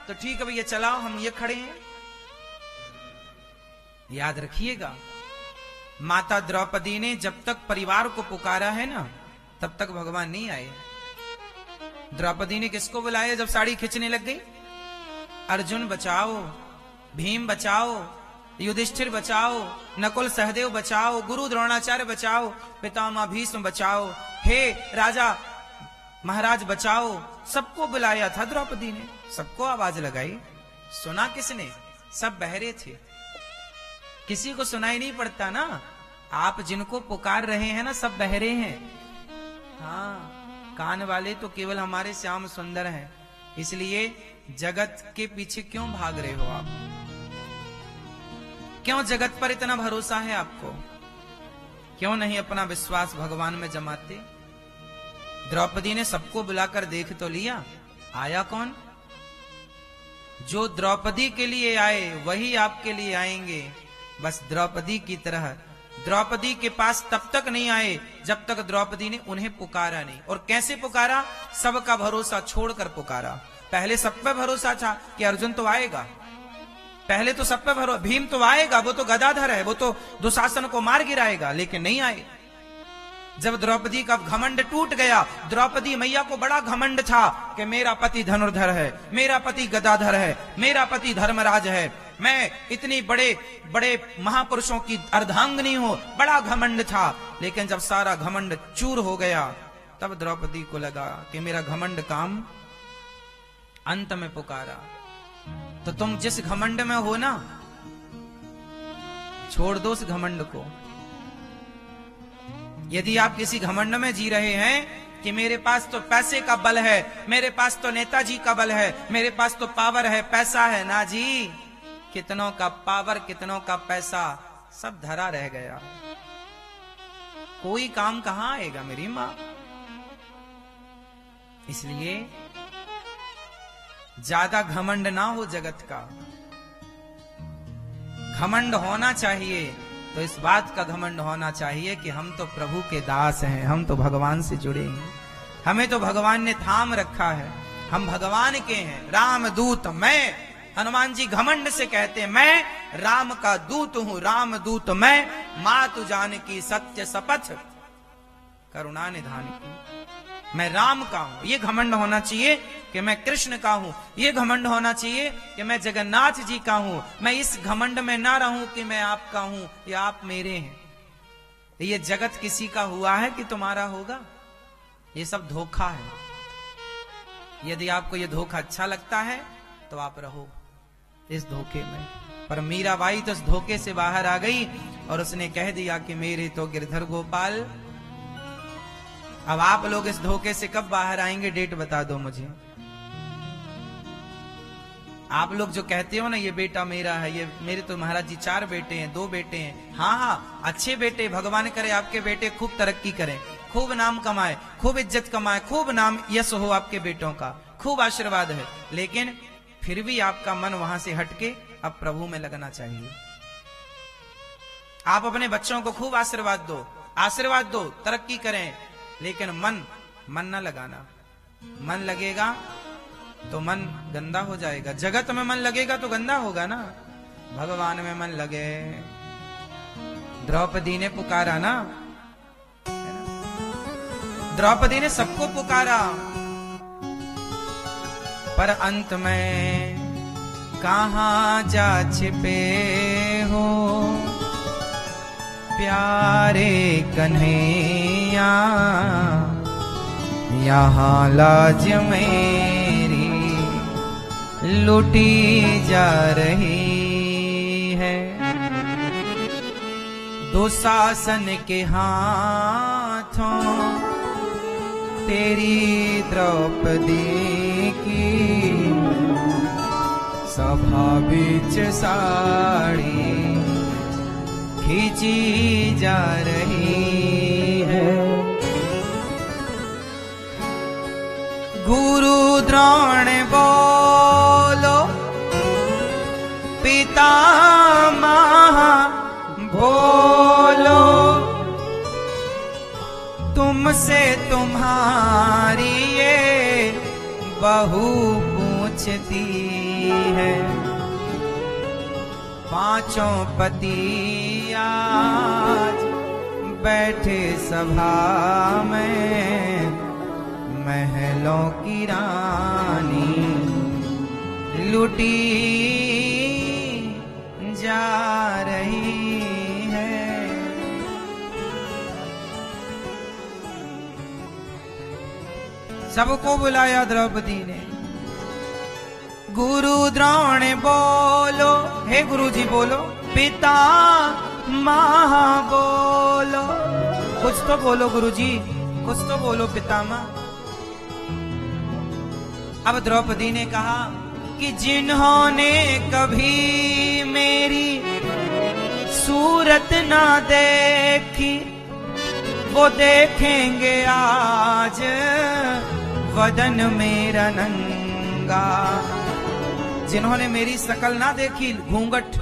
तो ठीक है भैया चलाओ, हम ये खड़े हैं। याद रखिएगा, माता द्रौपदी ने जब तक परिवार को पुकारा है ना, तब तक भगवान नहीं आए। द्रौपदी ने किसको बुलाया जब साड़ी खींचने लग गई? अर्जुन बचाओ, भीम बचाओ, युधिष्ठिर बचाओ, नकुल सहदेव बचाओ, गुरु द्रोणाचार्य बचाओ, पितामह भीष्म बचाओ, हे राजा महाराज बचाओ। सबको बुलाया था द्रौपदी ने, सबको आवाज लगाई। सुना किसने? सब बहरे थे, किसी को सुनाई नहीं पड़ता ना। आप जिनको पुकार रहे हैं ना, सब बहरे हैं। हाँ, कान वाले तो केवल हमारे श्याम सुंदर हैं। इसलिए जगत के पीछे क्यों भाग रहे हो आप? क्यों जगत पर इतना भरोसा है आपको? क्यों नहीं अपना विश्वास भगवान में जमाते? द्रौपदी ने सबको बुलाकर देख तो लिया, आया कौन? जो द्रौपदी के लिए आए वही आपके लिए आएंगे। बस द्रौपदी की तरह द्रौपदी के पास तब तक नहीं आए जब तक द्रौपदी ने उन्हें पुकारा नहीं। और कैसे पुकारा? सबका भरोसा छोड़कर पुकारा। पहले सब पे भरोसा था कि अर्जुन तो आएगा, पहले तो सब पे भरोसा, भीम तो आएगा, वो तो गदाधर है, वो तो दुशासन को मार गिराएगा, लेकिन नहीं आए। जब द्रौपदी का घमंड टूट गया, द्रौपदी मैया को बड़ा घमंड था कि मेरा पति धनुर्धर है, मेरा पति गदाधर है, मेरा पति धर्मराज है, मैं इतनी बड़े बड़े महापुरुषों की अर्धांगिनी हूं, बड़ा घमंड था। लेकिन जब सारा घमंड चूर हो गया, तब द्रौपदी को लगा कि मेरा घमंड काम अंत में पुकारा। तो तुम जिस घमंड में हो ना, छोड़ दो उस घमंड को। यदि आप किसी घमंड में जी रहे हैं कि मेरे पास तो पैसे का बल है, मेरे पास तो नेताजी का बल है, मेरे पास तो पावर है, पैसा है, ना जी, कितनों का पावर, कितनों का पैसा, सब धरा रह गया। कोई काम कहां आएगा मेरी मां। इसलिए ज्यादा घमंड ना हो जगत का। घमंड होना चाहिए तो इस बात का घमंड होना चाहिए कि हम तो प्रभु के दास हैं, हम तो भगवान से जुड़े हैं, हमें तो भगवान ने थाम रखा है, हम भगवान के हैं। राम दूत मैं, हनुमान जी घमंड से कहते हैं, मैं राम का दूत हूं, राम दूत मैं, मातु जानकी सत्य शपथ करुणा निधान की। मैं राम का हूं, ये घमंड होना चाहिए कि मैं कृष्ण का हूं, ये घमंड होना चाहिए कि मैं जगन्नाथ जी का हूं। मैं इस घमंड में ना रहूं कि मैं आपका हूं या आप मेरे हैं। ये जगत किसी का हुआ है कि तुम्हारा होगा? ये सब धोखा है। यदि आपको ये धोखा अच्छा लगता है तो आप रहो इस धोखे में। पर मीराबाई तो इस धोखे से बाहर आ गई और उसने कह दिया कि मेरे तो गिरधर गोपाल। अब आप लोग इस धोखे से कब बाहर आएंगे? डेट बता दो मुझे। आप लोग जो कहते हो ना ये बेटा मेरा है, ये मेरे तो महाराज जी 4 बेटे हैं, 2 बेटे हैं। हाँ हाँ, अच्छे बेटे, भगवान करे आपके बेटे खूब तरक्की करें, खूब नाम कमाए, खूब इज्जत कमाए, खूब नाम यश हो आपके बेटों का, खूब आशीर्वाद है। लेकिन फिर भी आपका मन वहां से हटके अब प्रभु में लगना चाहिए। आप अपने बच्चों को खूब आशीर्वाद दो, तरक्की करें, लेकिन मन न लगाना। मन लगेगा तो मन गंदा हो जाएगा। जगत में मन लगेगा तो गंदा होगा ना। भगवान में मन लगे। द्रौपदी ने पुकारा ना, द्रौपदी ने सबको पुकारा, पर अंत में कहां जा छिपे हो प्यारे कन्हैया, यहाँ लाज मेरी लुटी जा रही है। दुशासन के हाथों तेरी द्रौपदी की सभा बीच साड़ी खींची जा रही है। गुरु द्रोण बोलो, पितामह बोलो, तुमसे तुम्हारी ये बहू पूछती है। पांचों पति आज बैठे सभा में, महलों की रानी लूटी जा रही है। सबको बुलाया द्रौपदी ने। गुरु द्रोण बोलो, हे गुरु जी बोलो, पिता महा बोलो, कुछ तो बोलो गुरु जी, कुछ तो बोलो पितामह। अब द्रौपदी ने कहा कि जिन्होंने कभी मेरी सूरत ना देखी, वो देखेंगे आज वदन मेरा नंगा। जिन्होंने मेरी शकल ना देखी, घूंघट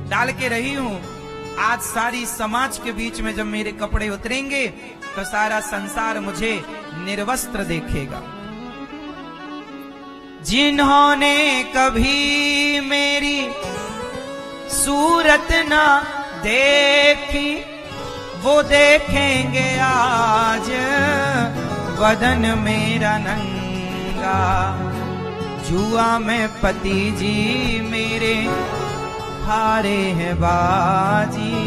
डाल के रही हूं, आज सारी समाज के बीच में जब मेरे कपड़े उतरेंगे तो सारा संसार मुझे निर्वस्त्र देखेगा। जिन्होंने कभी मेरी सूरत ना देखी, वो देखेंगे आज वदन मेरा नंगा। जुआ में पति जी मेरे हारे हैं बाजी,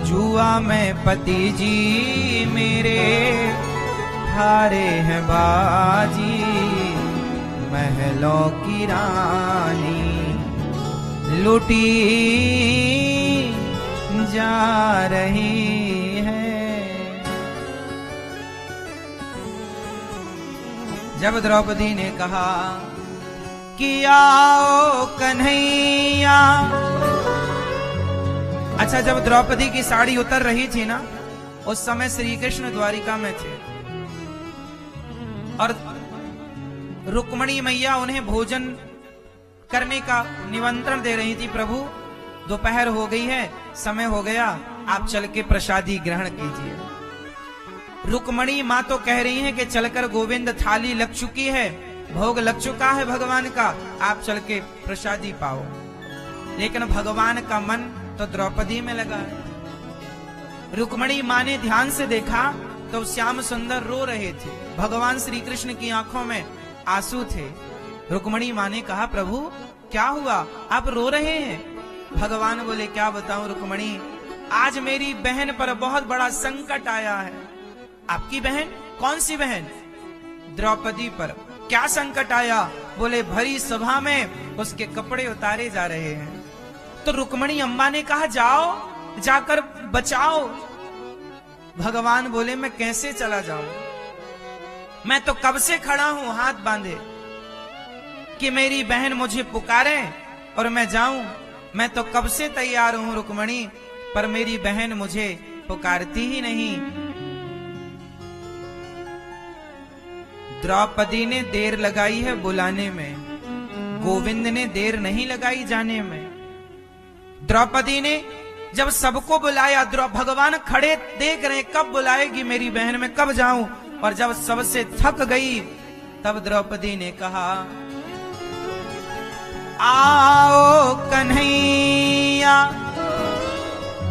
जुआ में पति जी मेरे हारे हैं बाजी। महलों की रानी लूटी जा रही है। जब द्रौपदी ने कहा कि आओ कन्हैया, अच्छा जब द्रौपदी की साड़ी उतर रही थी ना, उस समय श्री कृष्ण द्वारिका में थे और रुक्मणी मैया उन्हें भोजन करने का निमंत्रण दे रही थी। प्रभु दोपहर हो गई है, समय हो गया, आप चल के प्रसादी ग्रहण कीजिए। रुक्मणी माँ तो कह रही है कि चलकर गोविंद थाली लग चुकी है, भोग लग चुका है भगवान का, आप चल के प्रसादी पाओ। लेकिन भगवान का मन तो द्रौपदी में लगा है। रुक्मणी माँ ने ध्यान से देखा तो श्याम सुंदर रो रहे थे, भगवान श्री कृष्ण की आंखों में आंसू थे। रुक्मणी माँ ने कहा प्रभु क्या हुआ, आप रो रहे हैं? भगवान बोले क्या बताऊं रुक्मणी, आज मेरी बहन पर बहुत बड़ा संकट आया है। आपकी बहन? कौन सी बहन? द्रौपदी पर। क्या संकट आया? बोले भरी सभा में उसके कपड़े उतारे जा रहे हैं। तो रुक्मणी अम्मा ने कहा जाओ, जाकर बचाओ। भगवान बोले मैं कैसे चला जाऊं, मैं तो कब से खड़ा हूं हाथ बांधे कि मेरी बहन मुझे पुकारे और मैं जाऊं। मैं तो कब से तैयार हूं रुक्मणी, पर मेरी बहन मुझे पुकारती ही नहीं। द्रौपदी ने देर लगाई है बुलाने में, गोविंद ने देर नहीं लगाई जाने में। द्रौपदी ने जब सबको बुलाया, भगवान खड़े देख रहे कब बुलाएगी मेरी बहन, में कब जाऊं। और जब सबसे थक गई तब द्रौपदी ने कहा आओ कन्हैया।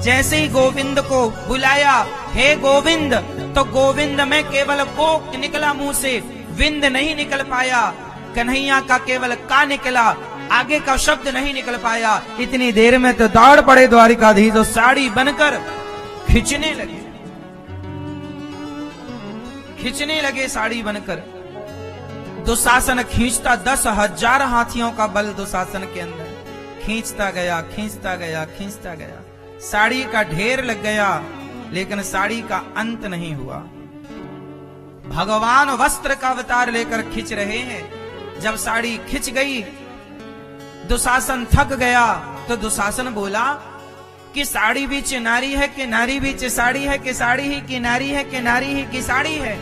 जैसे ही गोविंद को बुलाया, हे गोविंद, तो गोविंद में केवल को निकला मुंह से, विंद नहीं निकल पाया। कन्हैया का केवल का निकला, आगे का शब्द नहीं निकल पाया। इतनी देर में तो दौड़ पड़े द्वारिकाधीश, जो साड़ी बनकर खींचने लगे साड़ी बनकर। दुशासन खींचता, 10,000 हाथियों का बल दुशासन के अंदर, खींचता गया खींचता गया खींचता गया। साड़ी का ढेर लग गया, लेकिन साड़ी का अंत नहीं हुआ। भगवान वस्त्र का अवतार लेकर खींच रहे हैं। जब साड़ी खिंच गई, दुशासन थक गया, तो दुशासन बोला कि साड़ी बीच नारी है कि नारी बीच साड़ी है कि साड़ी ही की नारी है कि नारी ही की साड़ी है।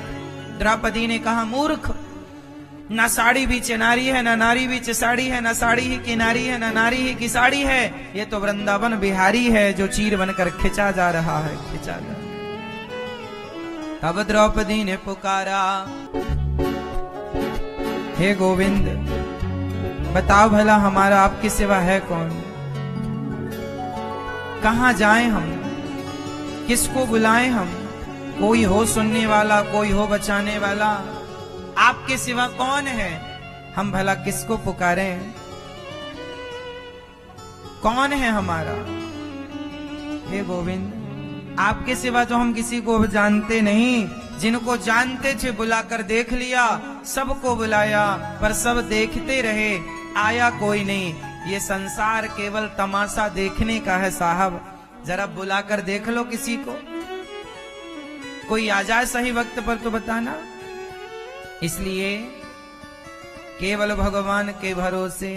द्रौपदी ने कहा मूर्ख, ना साड़ी बीच नारी है, ना नारी बीच साड़ी है, ना साड़ी ही की नारी है, ना नारी ही की साड़ी है। ये तो वृंदावन बिहारी है जो चीर बनकर खिंचा जा रहा है, खिंचा जा। तब द्रौपदी ने पुकारा हे गोविंद, बताओ भला हमारा आपके सिवा है कौन? कहां जाएं हम, किसको बुलाएं हम? कोई हो सुनने वाला, कोई हो बचाने वाला, आपके सिवा कौन है? हम भला किसको पुकारें? कौन है हमारा? हे गोविंद, आपके सिवा तो हम किसी को जानते नहीं। जिनको जानते थे बुलाकर देख लिया, सबको बुलाया पर सब देखते रहे, आया कोई नहीं। ये संसार केवल तमाशा देखने का है साहब, जरा बुलाकर देख लो किसी को। कोई आ जाए सही वक्त पर तो बताना। इसलिए केवल भगवान के भरोसे,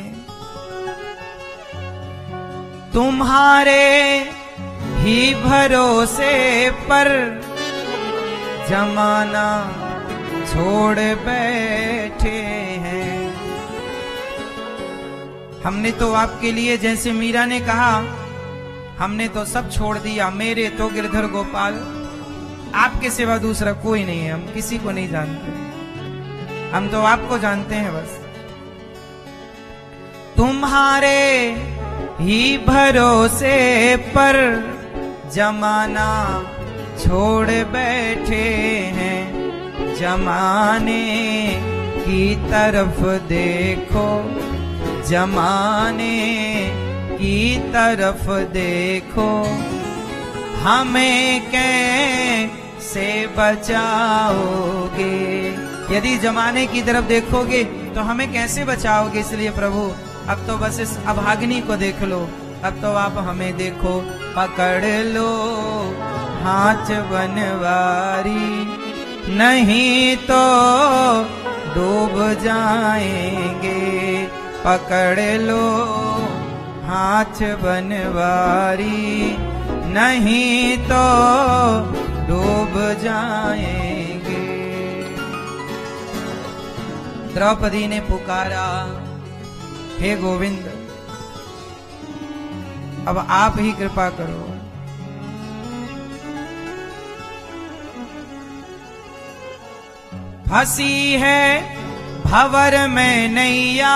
तुम्हारे ही भरोसे पर जमाना छोड़ बैठे हैं। हमने तो आपके लिए, जैसे मीरा ने कहा, हमने तो सब छोड़ दिया, मेरे तो गिरधर गोपाल, आपके सिवा दूसरा कोई नहीं है। हम किसी को नहीं जानते, हम तो आपको जानते हैं बस। तुम्हारे ही भरोसे पर जमाना छोड़ बैठे हैं, जमाने की तरफ देखो, जमाने की तरफ देखो, हमें कैसे बचाओगे? यदि जमाने की तरफ देखोगे तो हमें कैसे बचाओगे? इसलिए प्रभु अब तो बस इस अभागिनी को देख लो, अब तो आप हमें देखो, पकड़ लो हाथ बनवारी, नहीं तो डूब जाएंगे। पकड़ लो हाथ बनवारी, नहीं तो डूब जाएंगे। द्रौपदी ने पुकारा, हे गोविंद, अब आप ही कृपा करो। फंसी है भंवर में नैया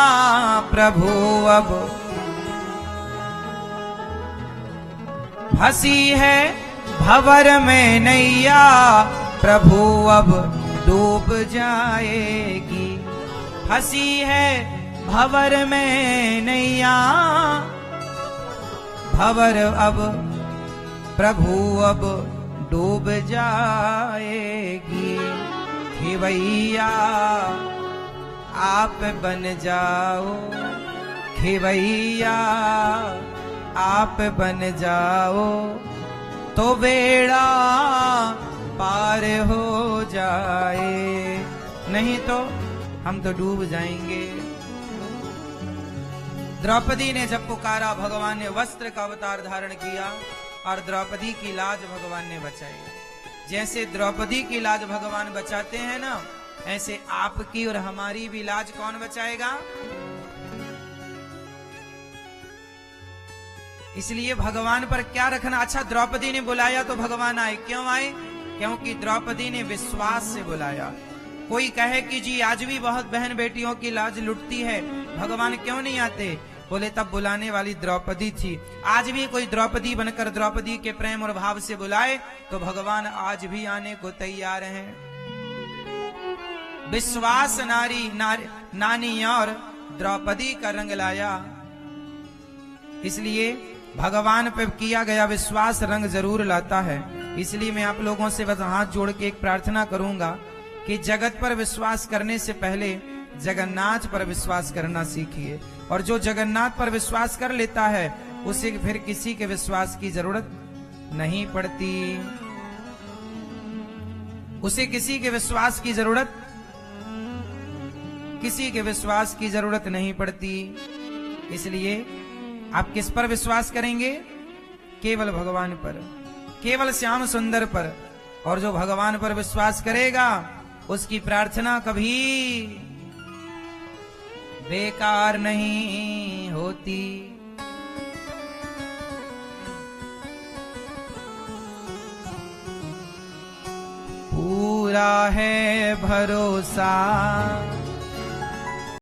प्रभु, अब फंसी है भंवर में नैया प्रभु, अब डूब जाएगी। फंसी है भंवर में नैया, भंवर अब प्रभु अब डूब जाएगी। खेवैया आप बन जाओ, खेवैया आप बन जाओ, तो बेड़ा पार हो जाए, नहीं तो हम तो डूब जाएंगे। द्रौपदी ने जब पुकारा, भगवान ने वस्त्र का अवतार धारण किया और द्रौपदी की लाज भगवान ने बचाई। जैसे द्रौपदी की लाज भगवान बचाते हैं ना, ऐसे आपकी और हमारी भी लाज कौन बचाएगा? इसलिए भगवान पर क्या रखना। अच्छा, द्रौपदी ने बुलाया तो भगवान आए, क्यों आए? क्योंकि द्रौपदी ने विश्वास से बुलाया। कोई कहे कि जी आज भी बहुत बहन बेटियों की लाज लुटती है, भगवान क्यों नहीं आते? बोले तब बुलाने वाली द्रौपदी थी। आज भी कोई द्रौपदी बनकर द्रौपदी के प्रेम और भाव से बुलाए तो भगवान आज भी आने को तैयार हैं। विश्वास नानी और द्रौपदी का रंग लाया। इसलिए भगवान पर किया गया विश्वास रंग जरूर लाता है। इसलिए मैं आप लोगों से बस हाथ जोड़ के एक प्रार्थना करूंगा कि जगत पर विश्वास करने से पहले जगन्नाथ पर विश्वास करना सीखिए। और जो जगन्नाथ पर विश्वास कर लेता है उसे फिर किसी के विश्वास की जरूरत नहीं पड़ती, उसे किसी के विश्वास की जरूरत नहीं पड़ती। इसलिए आप किस पर विश्वास करेंगे? केवल भगवान पर, केवल श्याम सुंदर पर। और जो भगवान पर विश्वास करेगा उसकी प्रार्थना कभी बेकार नहीं होती। पूरा है भरोसा